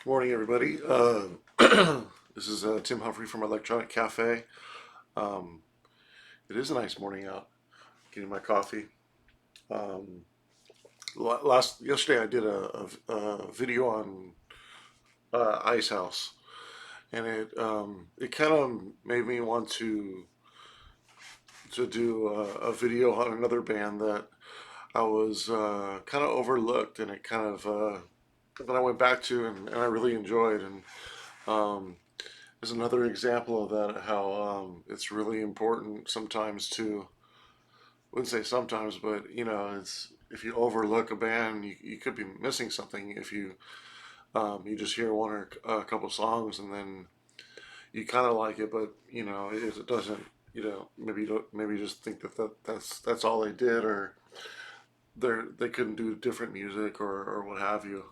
Good morning, everybody. This is Tim Humphrey from Electronic Cafe. Um, it is a nice morning out. Getting my coffee. Um, yesterday, I did a video on Ice House, and it kind of made me want to do a video on another band that I was kind of overlooked, and it kind of that I went back to and I really enjoyed. And um, is another example of that, how it's really important sometimes to, I wouldn't say sometimes, but it's if you overlook a band, you could be missing something if you just hear one or a couple songs and then you kind of like it, but it doesn't, maybe you don't, maybe you just think that's all they did, or they couldn't do different music or what have you.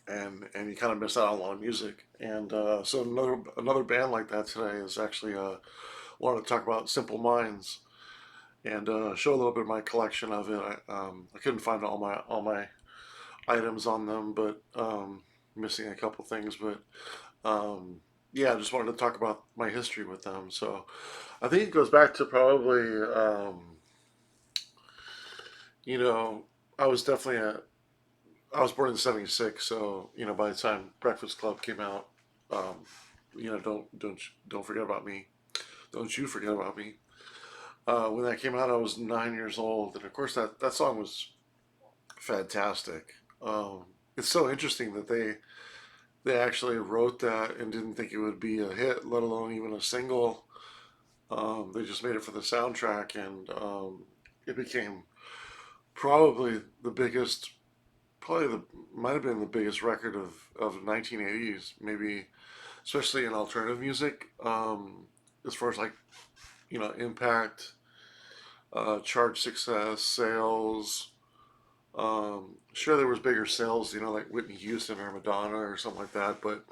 And you kind of miss out on a lot of music. And so another band like that today is actually wanted to talk about Simple Minds and show a little bit of my collection of it. I couldn't find all my items on them, but missing a couple things. But um, yeah, I just wanted to talk about my history with them. So I think it goes back to probably you know I was definitely a I was born in '76, so by the time Breakfast Club came out, um, don't forget about me. Don't you forget about me. When that came out, I was 9 years old, and of course that song was fantastic. It's so interesting that they actually wrote that and didn't think it would be a hit, let alone even a single. They just made it for the soundtrack, and it became probably the biggest, probably the might have been the biggest record of 1980s, maybe, especially in alternative music. As far as like impact, chart success, sales. Sure, there was bigger sales, like Whitney Houston or Madonna or something like that. But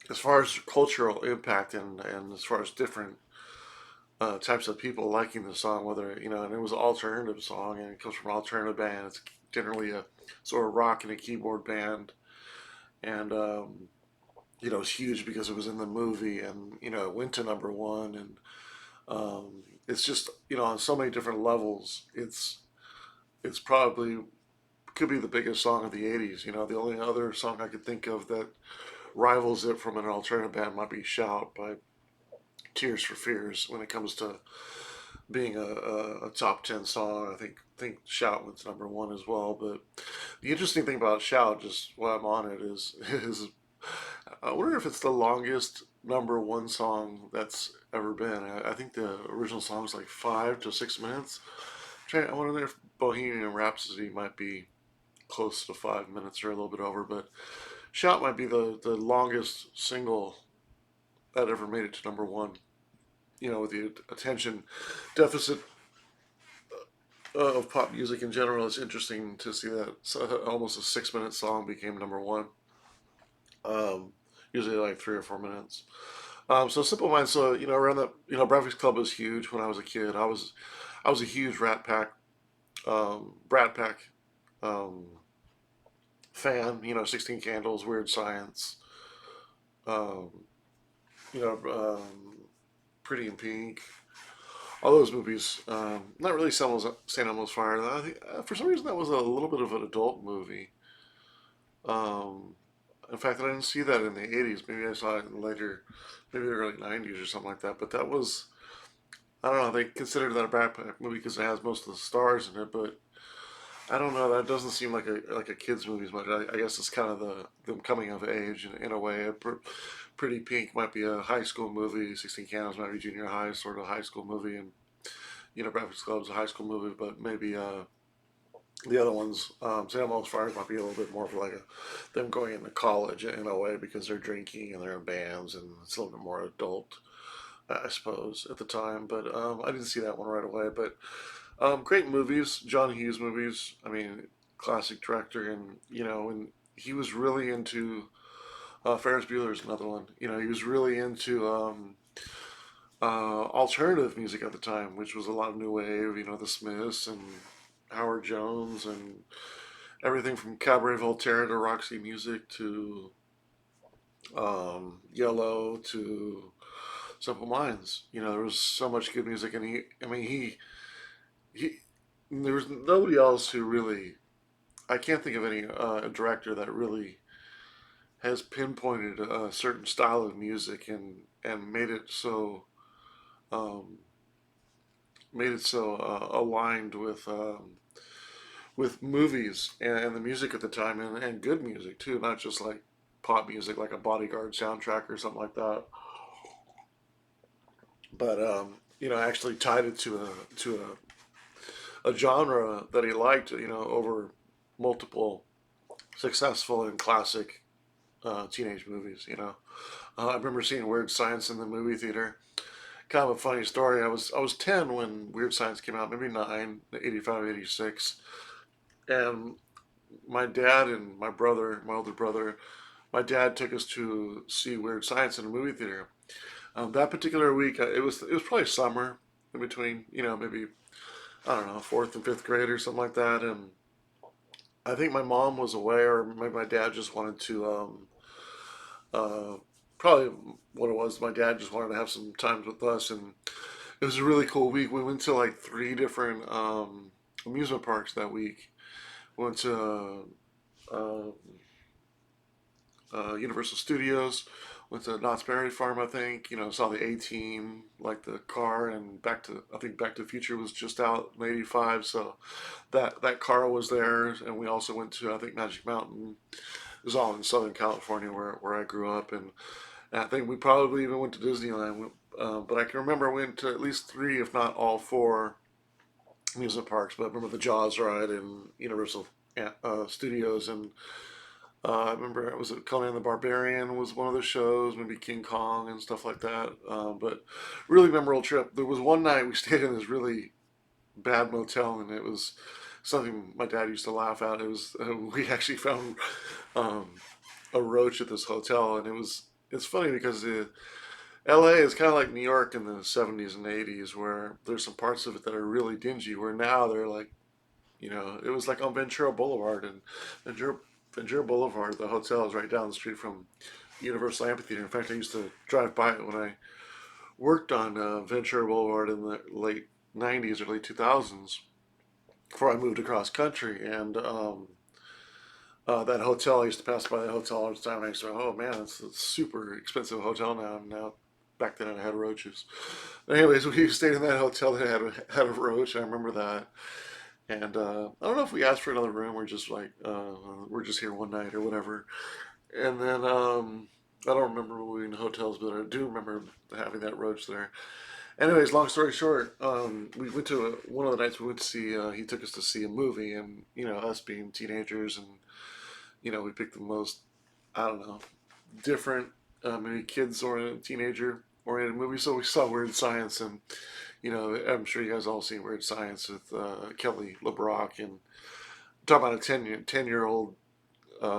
as far as cultural impact and as far as different types of people liking the song, whether and it was an alternative song and it comes from an alternative band. It's generally a sort of rock and a keyboard band, and it's huge because it was in the movie, and it went to number one, and it's just on so many different levels. It's probably could be the biggest song of the '80s. The only other song I could think of that rivals it from an alternative band might be "Shout" by Tears for Fears. When it comes to being a top 10 song, I think "Shout" went to number one as well. But the interesting thing about "Shout," just while I'm on it, is I wonder if it's the longest number one song that's ever been. I think the original song is like 5 to 6 minutes. I wonder if Bohemian Rhapsody might be close to 5 minutes or a little bit over, but Shout might be the longest single that ever made it to number one. With the attention deficit of pop music in general, it's interesting to see that almost a 6 minute song became number one. Um, Usually like 3 or 4 minutes. So Simple Minds. So around that, Breakfast Club was huge when I was a kid. I was a huge Brat Pack um, fan. 16 Candles, Weird Science. Um, you know, Pretty in Pink. All those movies. Not really St. Elmo's Fire. I think for some reason that was a little bit of an adult movie. Um, in fact, I didn't see that in the '80s. Maybe I saw it in later, maybe the early '90s or something like that. But that was, I don't know. They considered that a backpack movie because it has most of the stars in it. But I don't know. That doesn't seem like a kids movie as much. I guess it's kind of them coming of age in a way. Pretty Pink might be a high school movie. 16 Candles might be junior high, sort of high school movie, and Breakfast Club's a high school movie. But maybe the other ones, St. Elmo's Fire might be a little bit more of like them going into college in a way because they're drinking and they're in bands, and it's a little bit more adult, I suppose, at the time. But I didn't see that one right away. But great movies, John Hughes movies. I mean, classic director, and he was really into Ferris Bueller's another one. He was really into alternative music at the time, which was a lot of new wave. The Smiths and Howard Jones, everything from Cabaret Voltaire to Roxy Music to Yellow to Simple Minds. There was so much good music, and he, there was nobody else who really. I can't think of any director that really has pinpointed a certain style of music and um, made it so aligned with movies and the music at the time and good music too, not just like pop music like a Bodyguard soundtrack or something like that, but actually tied it to a genre that he liked, over multiple successful and classic teenage movies. I remember seeing Weird Science in the movie theater. Kind of a funny story. I was 10 when Weird Science came out, maybe 9, 85, 86, and my dad and my brother, my older brother, my dad took us to see Weird Science in a movie theater. That particular week, it was probably summer, in between, maybe I don't know, fourth and fifth grade or something like that, and I think my mom was away, or maybe my dad just wanted to uh, probably what it was. My dad just wanted to have some time with us, and it was a really cool week. We went to like three different amusement parks that week. We went to Universal Studios, went to Knott's Berry Farm. I think saw the A Team, like the car, and I think Back to the Future was just out in '85, so that car was there. And we also went to, I think, Magic Mountain. It was all in Southern California where I grew up, and I think we probably even went to Disneyland. But I can remember I went to at least three, if not all four, amusement parks. But I remember the Jaws ride in Universal Studios, and I remember it was Conan the Barbarian was one of the shows, maybe King Kong and stuff like that. But really memorable trip. There was one night we stayed in this really bad motel, and it was something my dad used to laugh at. It was we actually found um, a roach at this hotel, and it's funny because LA is kind of like New York in the 70s and 80s, where there's some parts of it that are really dingy, where now they're like, it was like on Ventura Boulevard, and Ventura, Ventura Boulevard, the hotel is right down the street from Universal Amphitheater. In fact, I used to drive by it when I worked on Ventura Boulevard in the late 90s, early 2000s, before I moved across country. And that hotel, I used to pass by the hotel all the time. And I used to go, oh man, it's a super expensive hotel now. And now, back then, it had roaches. But anyways, we stayed in that hotel that had a roach. I remember that. And I don't know if we asked for another room or just like, we're just here one night or whatever. And then I don't remember moving to hotels, but I do remember having that roach there. Anyways, long story short, we went to one of the nights we went to see. He took us to see a movie, and us being teenagers, and we picked the most, I don't know, different, maybe kids oriented, teenager oriented movie. So we saw Weird Science, and I'm sure you guys all seen Weird Science with Kelly LeBrock, and talking about a 10-year old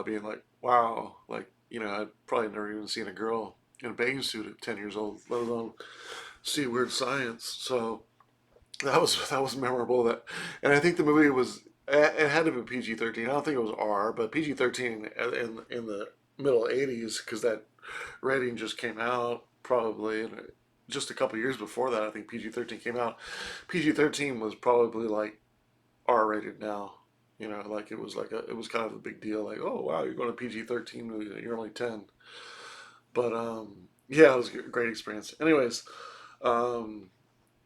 being like, wow, like I'd probably never even seen a girl in a bathing suit at 10 years old, let alone see Weird Science. So that was memorable. And I think the movie was, it had to be PG-13. I don't think it was R, but PG-13 in the middle '80s, because that rating just came out probably, and just a couple years before that, I think PG-13 came out. PG-13 was probably like R rated now. Like it was kind of a big deal. Like, oh wow, you're going to PG-13 movie, you're only 10. But yeah, it was a great experience. Anyways, um,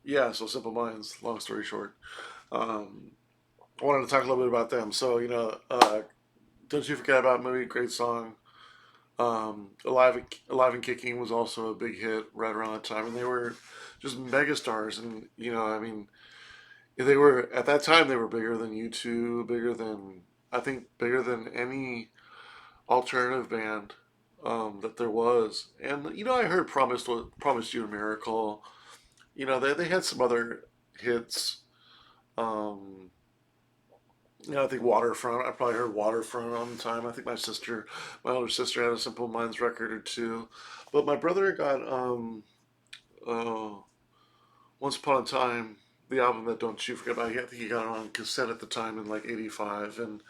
yeah. So Simple Minds. Long story short, um, I wanted to talk a little bit about them. So Don't You Forget About Me, great song. Alive and Kicking was also a big hit right around that time, and they were just megastars. And I mean, they were at that time they were bigger than U2, bigger than, I think, bigger than any alternative band that there was. And I heard Promised You a Miracle. They had some other hits. Um, I think Waterfront. I probably heard Waterfront on the time. I think my older sister, had a Simple Minds record or two. But my brother got uh, Once Upon a Time, the album that Don't You Forget About. I think he got it on cassette at the time in like '85, and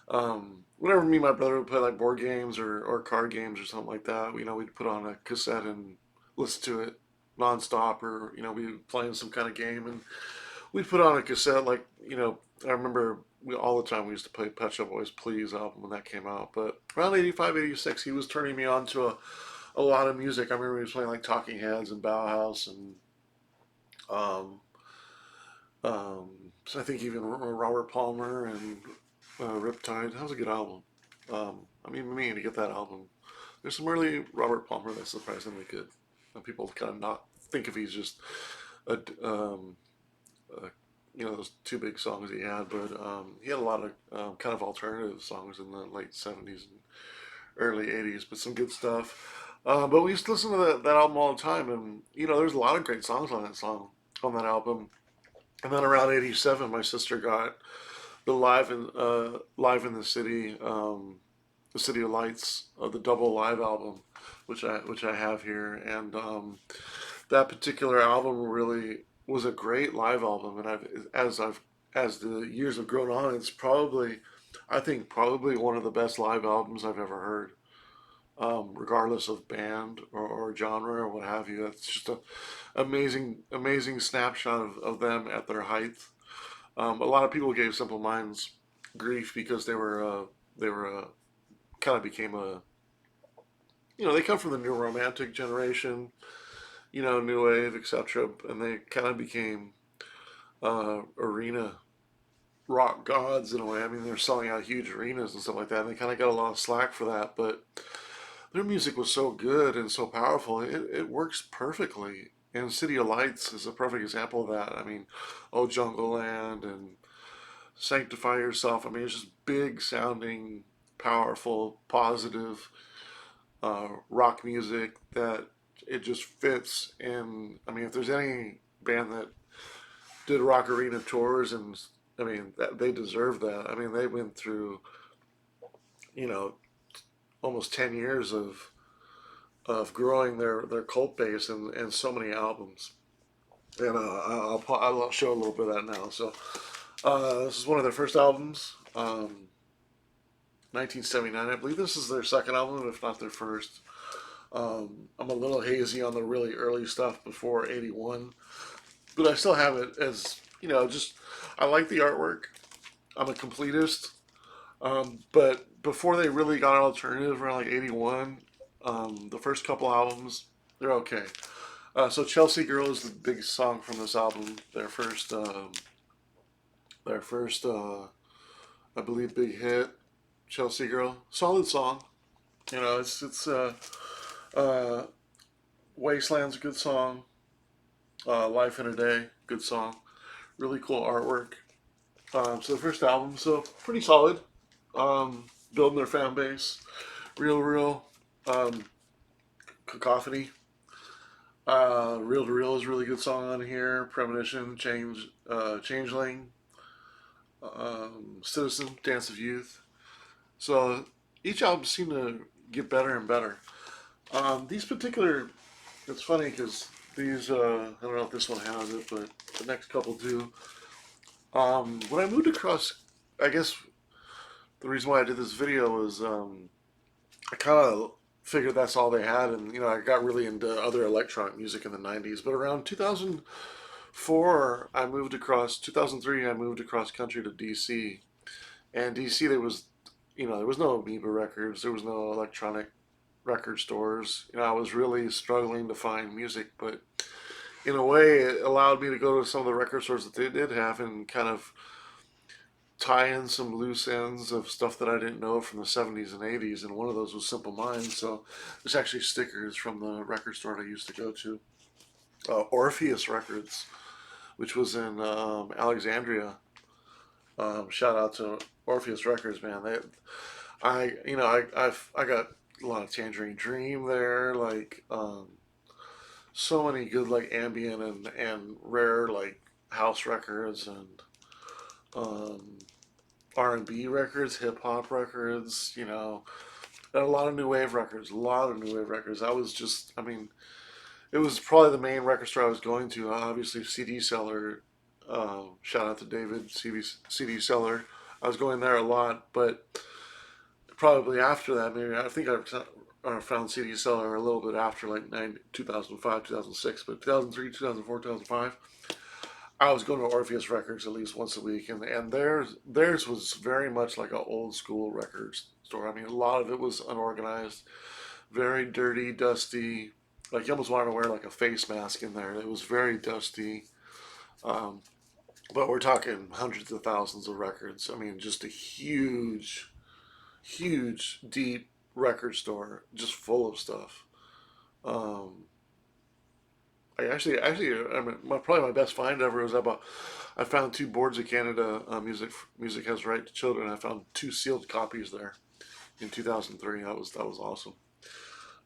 Whenever me and my brother would play like board games or card games or something like that, we'd put on a cassette and listen to it nonstop, or we were playing some kind of game and we'd put on a cassette. Like I remember all the time we used to play Pet Shop Boys Please album when that came out. But around 85, 86, he was turning me on to a lot of music. I remember he was playing like Talking Heads and Bauhaus and um, um, so I think even Robert Palmer and Riptide. That was a good album. I mean, me to get that album. There's some early Robert Palmer that's surprisingly good. And people kind of not think of he's just a, a those two big songs he had, but he had a lot of kind of alternative songs in the late '70s and early '80s, but some good stuff. But we used to listen to that album all the time, and there's a lot of great songs on that album. And then around '87, my sister got the live in the City of Lights, the double live album, which I have here, and that particular album really was a great live album. And as the years have grown on, it's probably, I think, probably one of the best live albums I've ever heard. Regardless of band or genre or what have you, it's just a amazing snapshot of them at their height. A lot of people gave Simple Minds grief because they were kind of became a they come from the new romantic generation, new wave, etc. And they kind of became arena rock gods in a way. I mean, they're selling out huge arenas and stuff like that, and they kind of got a lot of slack for that. But their music was so good and so powerful. It works perfectly. And City of Lights is a perfect example of that. I mean, Oh Jungle Land and Sanctify Yourself. I mean, it's just big sounding, powerful, positive rock music that it just fits in. I mean, if there's any band that did rock arena tours, and I mean that they deserve that. I mean, they went through you know almost 10 years of growing their cult base and so many albums. And I'll show a little bit of that now. So this is one of their first albums, 1979. I believe this is their second album, if not their first. I'm a little hazy on the really early stuff before '81, but I still have it as just I like the artwork. I'm a completist, but before they really got alternative around like '81, the first couple albums they're okay. So Chelsea Girl is the big song from this album. Their first, I believe, big hit. Chelsea Girl, solid song. It's uh, Wasteland's a good song. Life in a Day, good song. Really cool artwork. So the first album, so pretty solid. Building their fan base, real. Um, Cacophony. Real to Real is a really good song on here. Premonition, Changeling, Citizen, Dance of Youth. So each album seemed to get better and better. These particular, it's funny because these, I don't know if this one has it, but the next couple do. When I moved across, I guess the reason why I did this video was I kind of figured that's all they had, and I got really into other electronic music in the '90s. But around 2004, I moved across. 2003, I moved across country to DC, and DC there was no Amoeba Records, there was no electronic record stores. I was really struggling to find music, but in a way, it allowed me to go to some of the record stores that they did have and kind of tie in some loose ends of stuff that I didn't know from the '70s and '80s, and one of those was Simple Minds. So there's actually stickers from the record store I used to go to, Orpheus Records, which was in Alexandria. Shout out to Orpheus Records, man. I got a lot of Tangerine Dream there, like so many good like ambient and rare like house records and um, R&B records, hip hop records, and a lot of new wave records, a lot of new wave records. I mean, it was probably the main record store I was going to. Obviously, CD Seller. Shout out to David, CD Seller. I was going there a lot, but probably after that, maybe I think I found CD Seller a little bit after like 2005, 2006, but 2003, 2004, 2005. I was going to Orpheus Records at least once a week, and theirs was very much like an old school records store. I mean, a lot of it was unorganized, very dirty, dusty. Like you almost wanted to wear like a face mask in there. It was very dusty. Um, but we're talking hundreds of thousands of records. I mean, just a huge, huge, deep record store, just full of stuff. Um, I mean, probably my best find ever was about. I found two Boards of Canada music has right to children. I found two sealed copies there in 2003. That was awesome.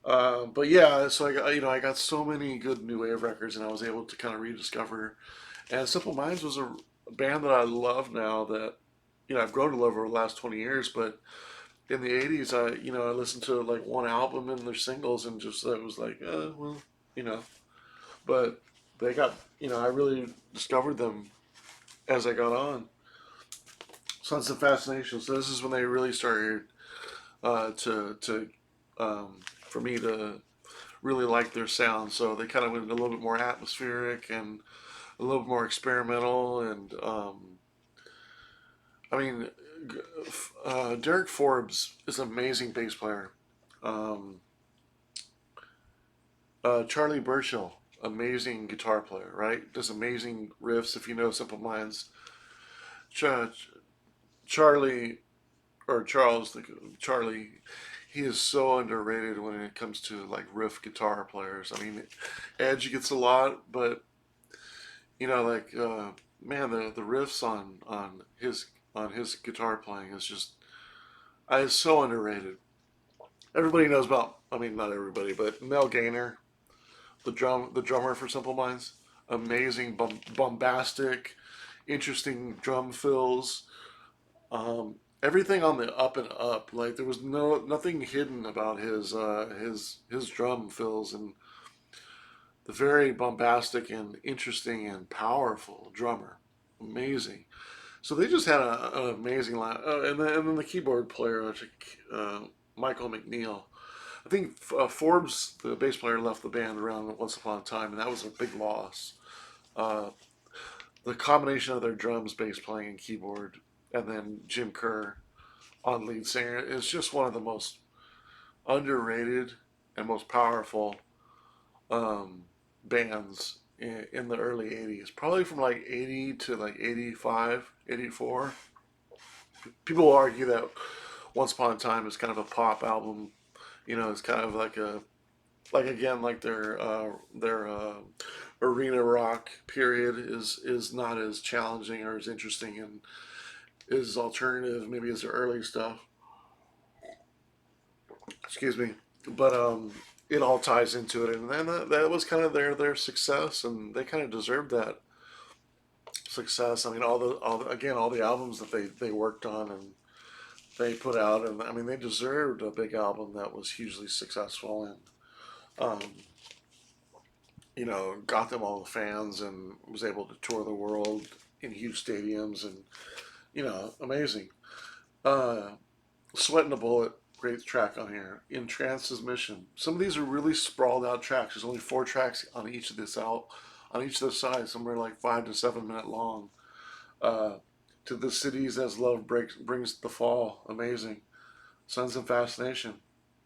But yeah, so I got so many good new wave records, and I was able to kind of rediscover. And Simple Minds was a band that I love now that I've grown to love over the last 20 years. But in the 80s, I listened to like one album and their singles, and just it was like, well, you know. But they got I really discovered them as I got on. Sons of Fascination. So this is when they really started to for me to really like their sound. So they kind of went a little bit more atmospheric and a little bit more experimental. And I mean, Derek Forbes is an amazing bass player. Um, Charlie Burchill, amazing guitar player, right? Does amazing riffs. If you know Simple Minds, Ch- Charlie or Charles, Charlie, he is so underrated when it comes to like riff guitar players. I mean, Edge gets a lot, but like man, the riffs on his guitar playing is just is so underrated. Everybody knows about. I mean, not everybody, but Mel Gaynor, the drummer for Simple Minds, amazing, bombastic, interesting drum fills. Everything on the up and up. Like there was nothing hidden about his drum fills, and the very bombastic and interesting and powerful drummer. Amazing. So they just had an amazing line, and then the keyboard player, Michael McNeil. I think Forbes, the bass player, left the band around once upon a time, and that was a big loss. Uh, the combination of their drums, bass playing, and keyboard, and then Jim Kerr on lead singer is just one of the most underrated and most powerful um, bands in the early 80s. Probably from like 80 to like 85, 84. People will argue that Once Upon a Time is kind of a pop album. It's kind of like again, like their arena rock period is not as challenging or as interesting and is alternative maybe as their early stuff. Excuse me, but it all ties into it, and then that was kind of their success, and they kind of deserved that success. I mean, all the albums that they worked on and they put out, and I mean, they deserved a big album that was hugely successful and um, got them all the fans and was able to tour the world in huge stadiums and amazing. Uh, Sweating a Bullet, great track on here. In Trance's Mission. Some of these are really sprawled out tracks. There's only 4 tracks on each of this out on each of the sides. Some are like 5 to 7 minute long. Uh, to the Cities as Love Brings the Fall, amazing. Sons of Fascination,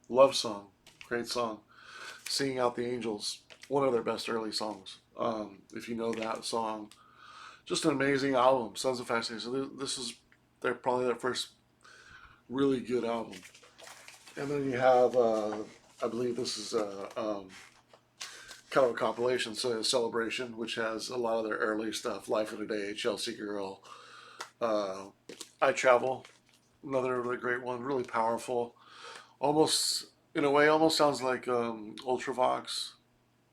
love song, great song. Singing Out the Angels, one of their best early songs. If you know that song, just an amazing album. Sons of Fascination. So this is probably their first really good album. And then you have, I believe this is kind of a compilation, so a celebration, which has a lot of their early stuff. Life of a Day, Chelsea Girl, uh, I Travel, another really great one, really powerful. Almost, in a way, almost sounds like Ultravox.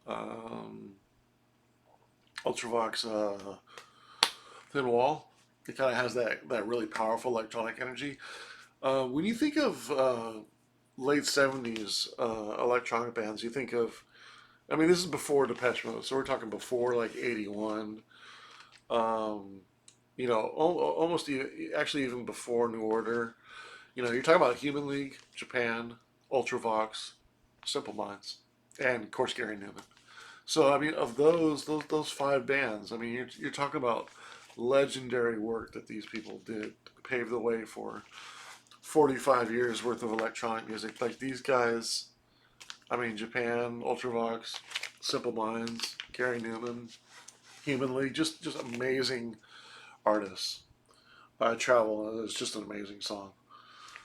Um, Ultravox Thin Wall. It kind of has that really powerful electronic energy. When you think of late 70s electronic bands, you think of, I mean, this is before Depeche Mode, so we're talking before like 81. Um, almost actually even before New Order. You're talking about Human League, Japan, Ultravox, Simple Minds, and of course Gary Newman. So I mean, of those five bands, I mean, you're talking about legendary work that these people did, paved the way for 45 years worth of electronic music. Like these guys, I mean, Japan, Ultravox, Simple Minds, Gary Newman, Human League, just amazing artists. Travel is just an amazing song.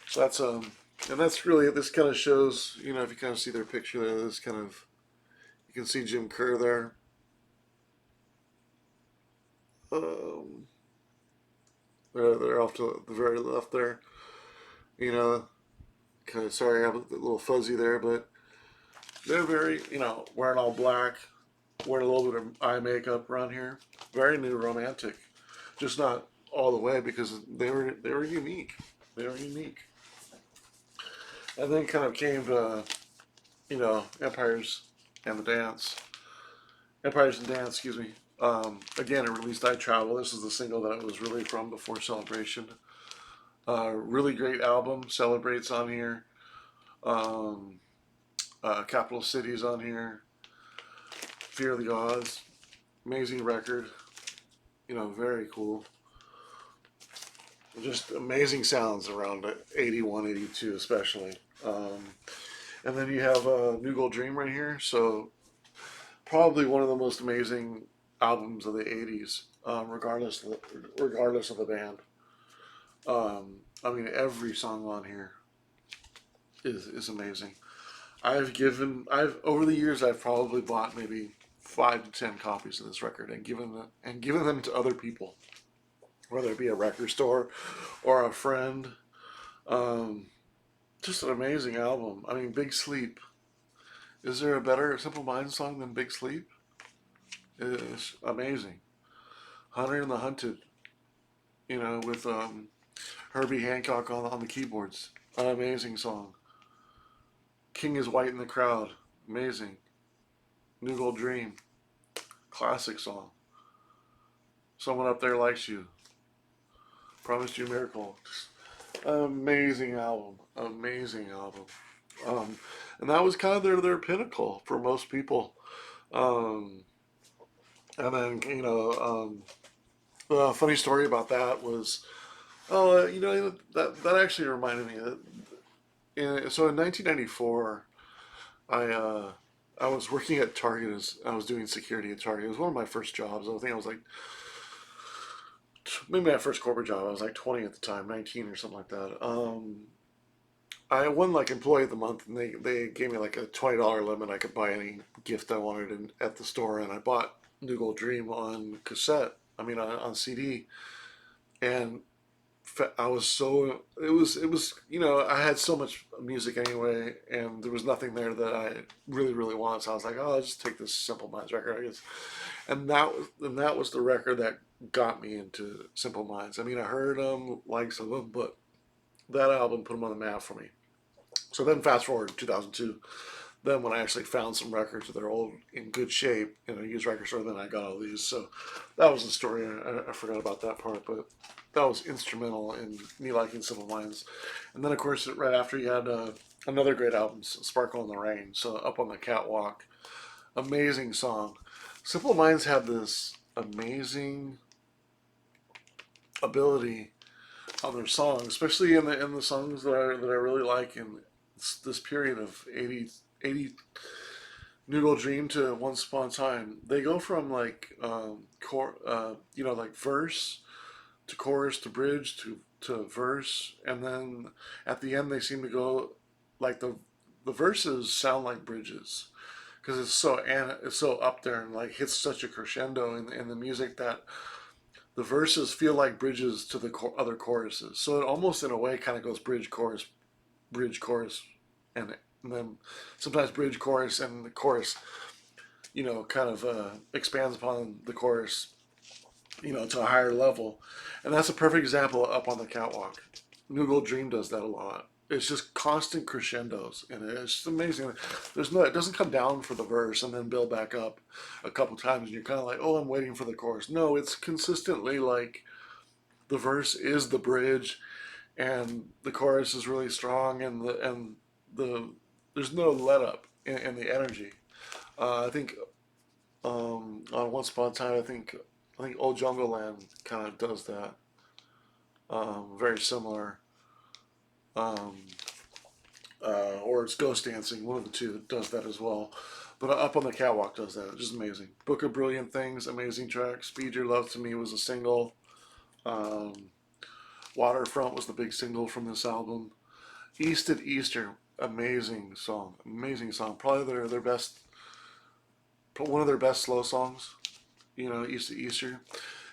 So and that's really, this kind of shows, if you kind of see their picture there, this kind of, you can see Jim Kerr there. Um, they're off to the very left there. You know, kind of sorry I have a little fuzzy there, but they're very, wearing all black, wearing a little bit of eye makeup around here. Very new romantic, just not all the way because they were unique. They were unique, and then kind of came to Empires and the Dance, Empires and Dance, excuse me. Again, it released I Travel. This is the single that it was really from before Celebration. Really great album. Celebrates on here. Um, Capital Cities on here. Fear of the Gods. Amazing record. Very cool. Just amazing sounds around 81, 82 especially. And then you have New Gold Dream right here. So probably one of the most amazing albums of the 80s, regardless of the band. I mean, every song on here is amazing. I've over the years I've probably bought maybe 5 to 10 copies of this record and given them to other people, whether it be a record store or a friend. Um, just an amazing album. I mean, Big Sleep. Is there a better Simple Minds song than Big Sleep? It's amazing. Hunter and the Hunted. With Herbie Hancock on the keyboards. An amazing song. King is White in the Crowd. Amazing. New Gold Dream. Classic song. Someone Up There Likes You. Promised You a Miracle. Just amazing album. Amazing album. Um, and that was kind of their pinnacle for most people. Um, and then, the funny story about that was, oh, that actually reminded me that so in 1994, I was working at Target as I was doing security at Target. It was one of my first jobs. I think I was like maybe my first corporate job. I was like 20 at the time, 19 or something like that. I won like Employee of the Month, and they gave me like a $20 limit. I could buy any gift I wanted at the store, and I bought New Gold Dream on cassette. I mean on CD, and I was so it was I had so much music anyway, and there was nothing there that I really really wanted. So I was like, oh, I'll just take this Simple Minds record, I guess. And that was the record that got me into Simple Minds. I mean, I heard them, likes of them, but that album put them on the map for me. So then fast forward to 2002. Then when I actually found some records that are old in good shape in a used record store, then I got all these. So that was the story. I forgot about that part, but that was instrumental in me liking Simple Minds. And then of course right after you had another great album, Sparkle in the Rain. So Up on the Catwalk, amazing song. Simple Minds have this amazing ability on their songs, especially in the songs that I really like in this period of 80 New Gold Dream to Once Upon a Time. They go from like like verse to chorus to bridge to verse, and then at the end they seem to go like the verses sound like bridges because it's so up there and like hits such a crescendo in the music that the verses feel like bridges to the other choruses. So it almost in a way kind of goes bridge chorus, and then sometimes bridge chorus, and the chorus kind of expands upon the chorus to a higher level. And that's a perfect example of Up on the Catwalk. New Gold Dream does that a lot. It's just constant crescendos, and it's just amazing. It doesn't come down for the verse and then build back up a couple times, and you're kind of like, oh, I'm waiting for the chorus. No, it's consistently like the verse is the bridge, and the chorus is really strong, and the there's no let up in the energy. I think on Once Upon a Time, I think Old Jungle Land kind of does that. Very similar. Um, or it's Ghost Dancing, one of the two does that as well. But Up on the Catwalk does that. Just amazing. Book of Brilliant Things, amazing track. Speed Your Love to Me was a single. Um, Waterfront was the big single from this album. East at Easter, amazing song. Amazing song. Probably their best, one of their best slow songs. East at Easter.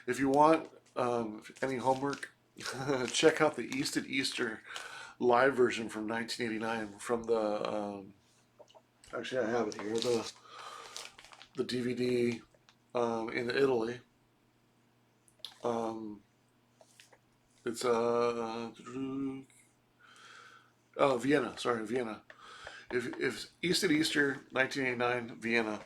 If you want any homework, check out the East at Easter live version from 1989 from the actually I have it here, the DVD in Italy. It's Vienna, sorry, Vienna. If East at Easter 1989 Vienna,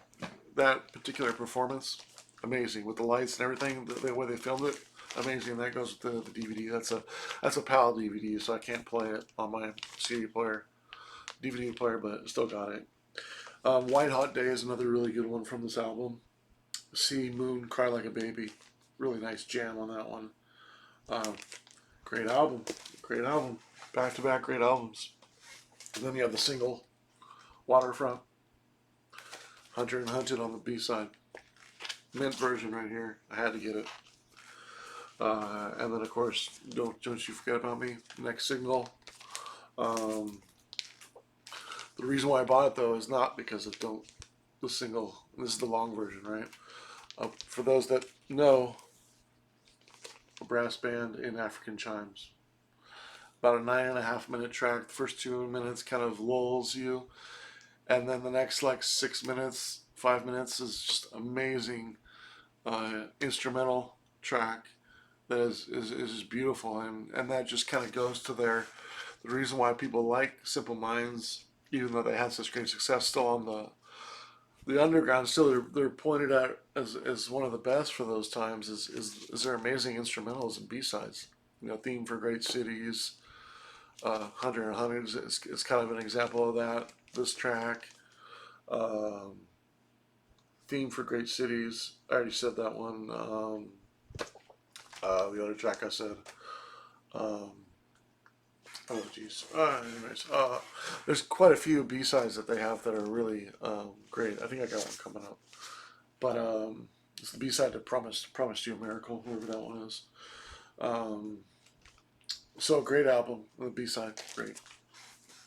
that particular performance, amazing with the lights and everything, the way they filmed it, amazing. That goes with the DVD. That's a PAL DVD, so I can't play it on my CD player, DVD player, but still got it. White Hot Day is another really good one from this album. See Moon Cry Like a Baby, really nice jam on that one. Um, Great album, great album, back to back great albums. And then you have the single Waterfront, Hunter and Hunted on the B side, mint version right here. I had to get it. And then of course, don't you forget about me. Next single. Um, the reason why I bought it though is not because of don't the single. This is the long version, right? For those that know, a brass band in African chimes. About a 9.5 minute track. The first 2 minutes kind of lulls you, and then the next like 6 minutes, 5 minutes is just amazing instrumental track that is just beautiful, and that just kind of goes to the reason why people like Simple Minds, even though they had such great success still on the underground. Still, they're pointed out as one of the best for those times. Is their amazing instrumentals and B sides. Theme for Great Cities, Hunter and Hunter is kind of an example of that. This track, um, Theme for Great Cities. I already said that one. The other track I said. Um, oh jeez. Anyways, there's quite a few B sides that they have that are really great. I think I got one coming up. But it's the B side to Promised You a Miracle, whoever that one is. So great album. The B side, great.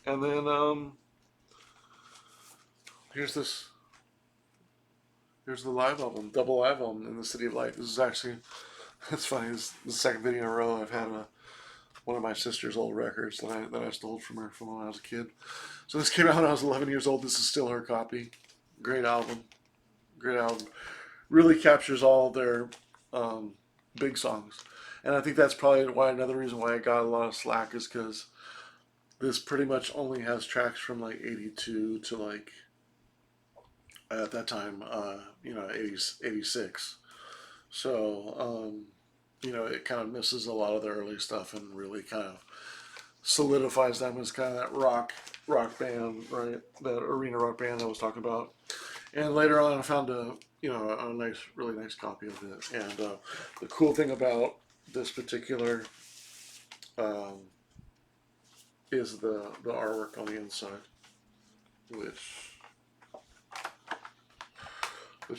And then here's this. Here's the live album, double live album in the City of Light. This is actually, it's funny. This is the second video in a row I've had one of my sister's old records that I stole from her from when I was a kid. So this came out when I was 11 years old. This is still her copy. Great album. Great album. Really captures all their big songs. And I think that's probably another reason why I got a lot of slack is because this pretty much only has tracks from like 82 to like, at that time, 86. So, it kind of misses a lot of the early stuff and really kind of solidifies them as kind of that rock band, right? That arena rock band I was talking about. And later on, I found a really nice copy of it. And the cool thing about this particular is the artwork on the inside, which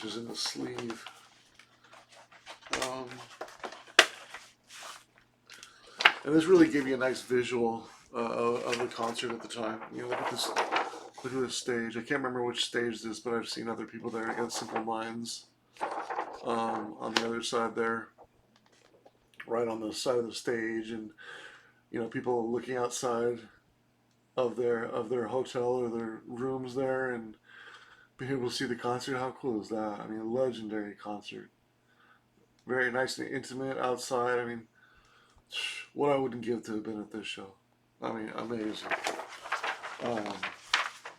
is in the sleeve. And this really gave you a nice visual of the concert at the time. Look at this. Look at this stage. I can't remember which stage this is, but I've seen other people there. I got Simple Minds on the other side there, right on the side of the stage, and people looking outside of their hotel or their rooms there, and being able to see the concert. How cool is that? I mean, a legendary concert. Very nice and intimate outside. I mean, what I wouldn't give to have been at this show. I mean, amazing.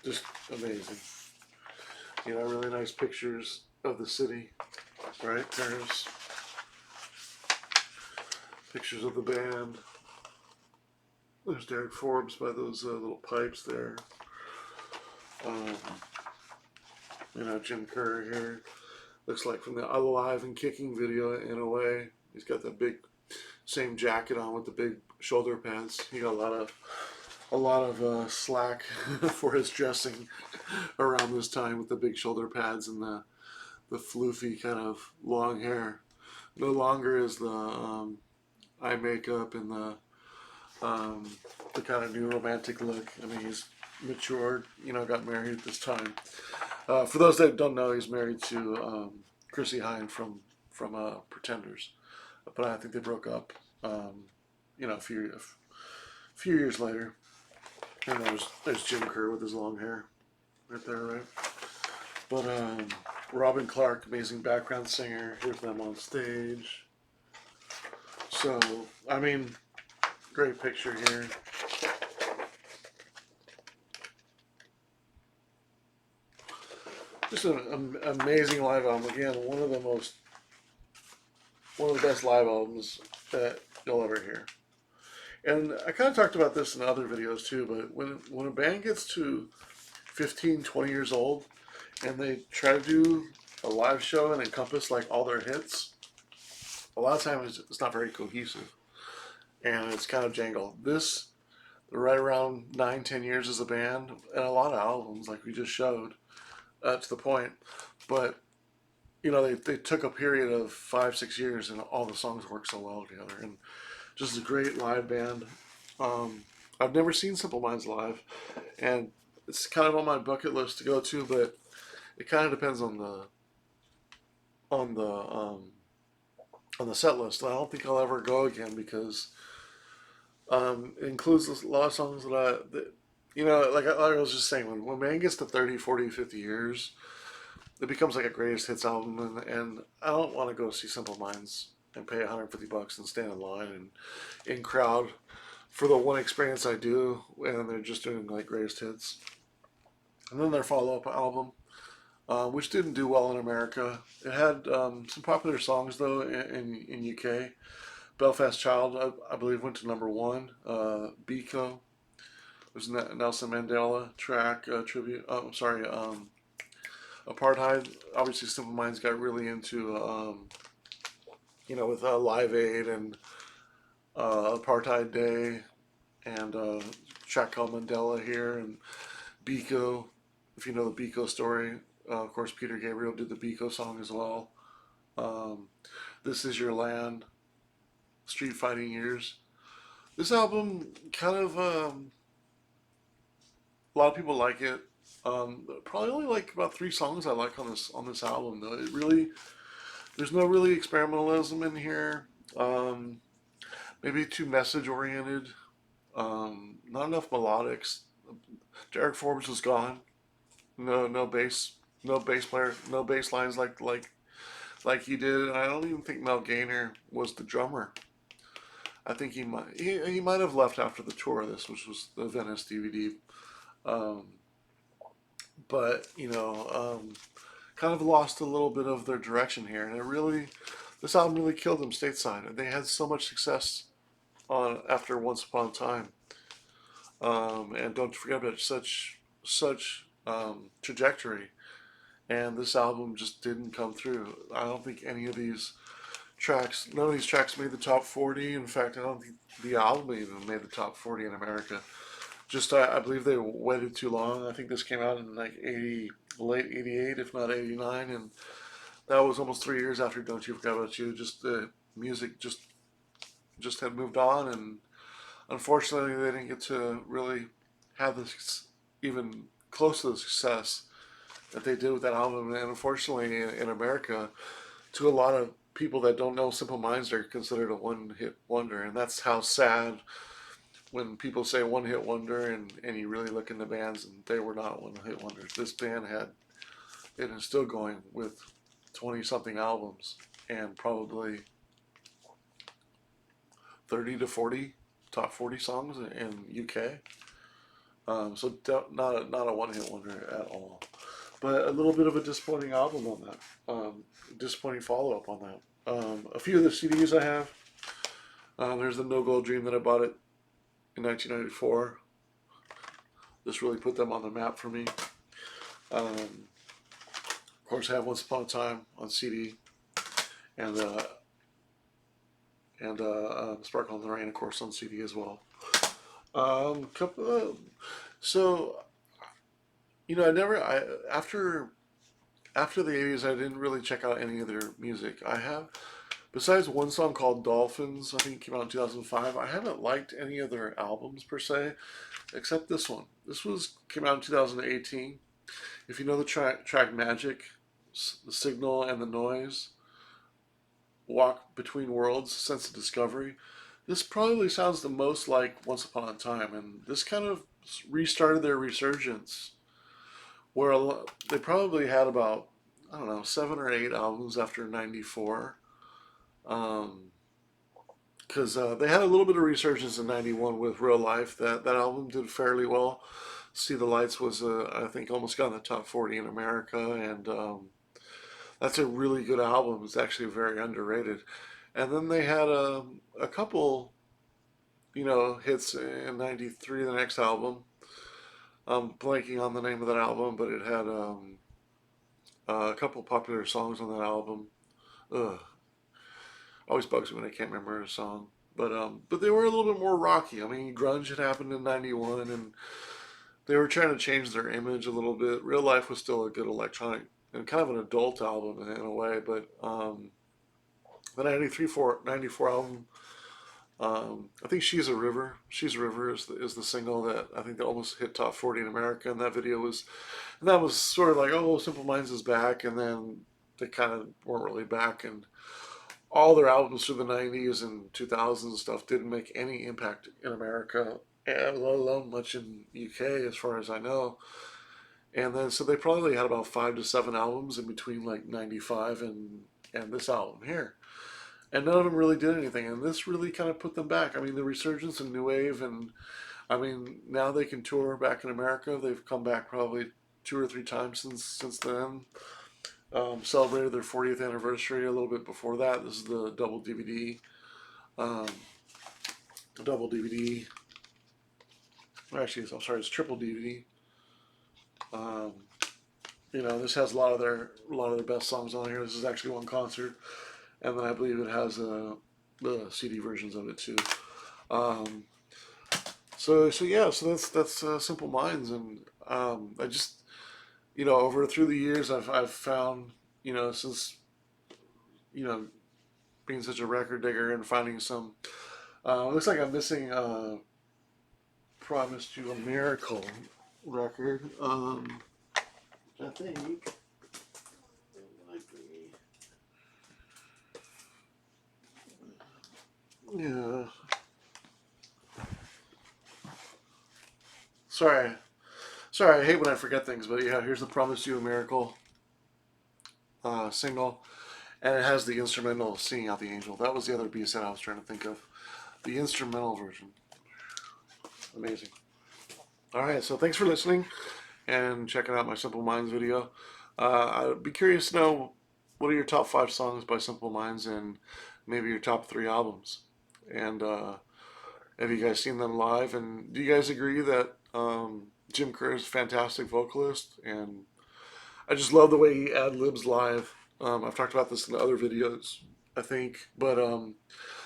Just amazing. Really nice pictures of the city. Right, Pictures of the band. There's Derek Forbes by those little pipes there. Um, Jim Kerr here. Looks like from the Alive and Kicking video in a way. He's got the big same jacket on with the big shoulder pads. He got a lot of slack for his dressing around this time with the big shoulder pads and the floofy kind of long hair. No longer is the eye makeup and the kind of new romantic look. I mean, he's matured, got married at this time. For those that don't know, he's married to Chrissy Hynde from Pretenders, but I think they broke up, a few years later. And there's Jim Kerr with his long hair, right there, right? But Robin Clark, amazing background singer. Here's them on stage. So, I mean, great picture here. Just an amazing live album. Again, one of the best live albums that you'll ever hear. And I kind of talked about this in other videos too, but when a band gets to 15, 20 years old and they try to do a live show and encompass like all their hits, a lot of times it's not very cohesive and it's kind of jangled. They're right around 9, 10 years as a band and a lot of albums like we just showed to the point. But they took a period of 5, 6 years and all the songs work so well together. And just a great live band. I've never seen Simple Minds live, and it's kind of on my bucket list to go to, but it kind of depends on the set list. I don't think I'll ever go again because it includes a lot of songs like I was just saying, when man gets to 30, 40, 50 years, it becomes like a greatest hits album, and I don't want to go see Simple Minds and pay $150 and stand in line and in crowd for the one experience I do, and they're just doing like greatest hits. And then their follow-up album, which didn't do well in America. It had some popular songs though in UK. Belfast Child, I believe, went to #1. Biko was Nelson Mandela track tribute. Apartheid. Obviously, Simple Minds got really into with Live Aid and Apartheid Day, and a track called Mandela here, and Biko, if you know the Biko story. Of course, Peter Gabriel did the Biko song as well. This Is Your Land, Street Fighting Years. This album kind of, a lot of people like it. Probably only like about 3 songs I like on this album though. There's no really experimentalism in here. Maybe too message oriented. Not enough melodics. Derek Forbes was gone. No bass player, no bass lines like he did. And I don't even think Mel Gaynor was the drummer. I think he might have left after the tour of this, which was the Venice DVD. But kind of lost a little bit of their direction here, and this album really killed them stateside. They had so much success after Once Upon a Time, and don't forget about such trajectory. And this album just didn't come through. I don't think none of these tracks made the top 40. In fact, I don't think the album even made the top 40 in America. Just I believe they waited too long. I think this came out in like late 88, if not 89, and that was almost 3 years after Don't You Forget About You. Just the music just had moved on, and unfortunately they didn't get to really have this even close to the success that they did with that album. And unfortunately in America, to a lot of people that don't know Simple Minds, they're considered a one-hit wonder, and that's how sad when people say one-hit wonder, and you really look into bands and they were not one-hit wonders. This band it is still going with 20-something albums and probably 30 to 40 top 40 songs in UK. So not a one-hit wonder at all. But a little bit of a disappointing album on that. Disappointing follow-up on that. A few of the CDs I have. There's the No Gold Dream that I bought it in 1994. This really put them on the map for me. Of course, I have Once Upon a Time on CD, and Sparkle in the Rain, of course, on CD as well. Couple. So I never. After the '80s, I didn't really check out any of their music. I have, besides one song called Dolphins, I think it came out in 2005. I haven't liked any of their albums per se, except this one. This came out in 2018. If you know the track Magic, the signal and the noise, walk between worlds, sense of discovery. This probably sounds the most like Once Upon a Time, and this kind of restarted their resurgence. Where they probably had about, I don't know, 7 or 8 albums after '94. Um, because they had a little bit of resurgence in '91 with Real Life. That album did fairly well. See the Lights was, I think, almost got in the top 40 in America, and that's a really good album. It's actually very underrated. And then they had a couple, hits in '93. The next album, I'm blanking on the name of that album, but it had a couple popular songs on that album. Ugh, always bugs me when I can't remember a song. But they were a little bit more rocky. I mean, grunge had happened in '91, and they were trying to change their image a little bit. Real Life was still a good electronic and kind of an adult album in a way, but the '94 album, I think She's a River is the single that I think that almost hit top 40 in America, and that was sort of like, oh, Simple Minds is back, and then they kind of weren't really back, and all their albums through the '90s and 2000s and stuff didn't make any impact in America, let alone much in UK as far as I know. And then so they probably had about 5 to 7 albums in between like '95 and this album here, and none of them really did anything. And this really kind of put them back. I mean, the resurgence in new wave, and I mean now they can tour back in America. They've come back probably 2 or 3 times since then. Celebrated their 40th anniversary a little bit before that. This is the double DVD. Um, double DVD. Actually, I'm sorry, it's triple DVD. Um, this has a lot of their best songs on here. This is actually one concert, and then I believe it has the CD versions of it too. Um, so yeah, so that's Simple Minds, and I just over through the years I've found since you know being such a record digger and finding some. Looks like I'm missing "Promised You a Miracle" record. I think might be. Yeah. Sorry. Sorry, I hate when I forget things, but yeah, here's the "Promised You a Miracle" single, and it has the instrumental "Singing Out the Angel." That was the other B side I was trying to think of. The instrumental version. Amazing. All right, so thanks for listening and checking out my Simple Minds video. I'd be curious to know what are your top 5 songs by Simple Minds and maybe your top 3 albums. And have you guys seen them live? And do you guys agree that Jim Kerr is a fantastic vocalist? And I just love the way he ad libs live. I've talked about this in other videos, I think, but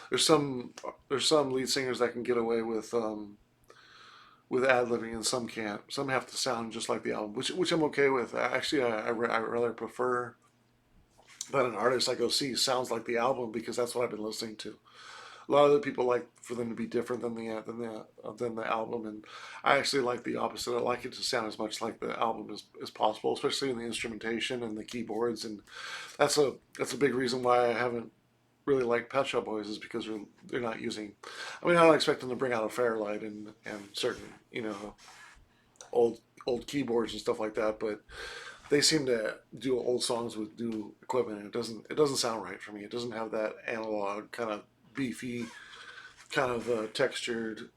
there's some there's some lead singers that can get away with ad libbing and some can't. Some have to sound just like the album, which I'm okay with. Actually, I rather prefer that an artist I go see sounds like the album because that's what I've been listening to. A lot of other people like for them to be different than the album, and I actually like the opposite. I like it to sound as much like the album as possible, especially in the instrumentation and the keyboards, and that's a big reason why I haven't really liked Pet Shop Boys is because they're not using. I mean, I don't expect them to bring out a Fairlight and certain old old keyboards and stuff like that, but they seem to do old songs with new equipment, and it doesn't sound right for me. It doesn't have that analog kind of beefy, kind of textured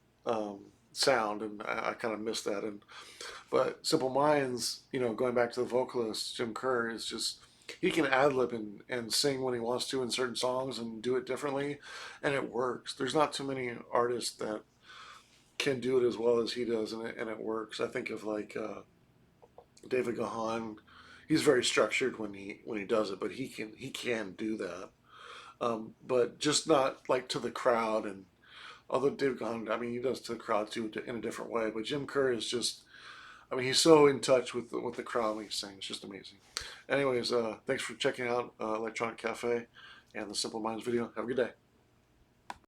sound, and I kind of miss that. But Simple Minds, going back to the vocalist Jim Kerr, is just he can ad lib and sing when he wants to in certain songs and do it differently, and it works. There's not too many artists that can do it as well as he does, and it works. I think of like David Gahan. He's very structured when he does it, but he can do that. But just not like to the crowd. And although David Gahan, I mean, he does to the crowd too in a different way. But Jim Kerr is just, I mean, he's so in touch with the crowd when he sings. It's just amazing. Anyways, thanks for checking out Electronic Cafe and the Simple Minds video. Have a good day.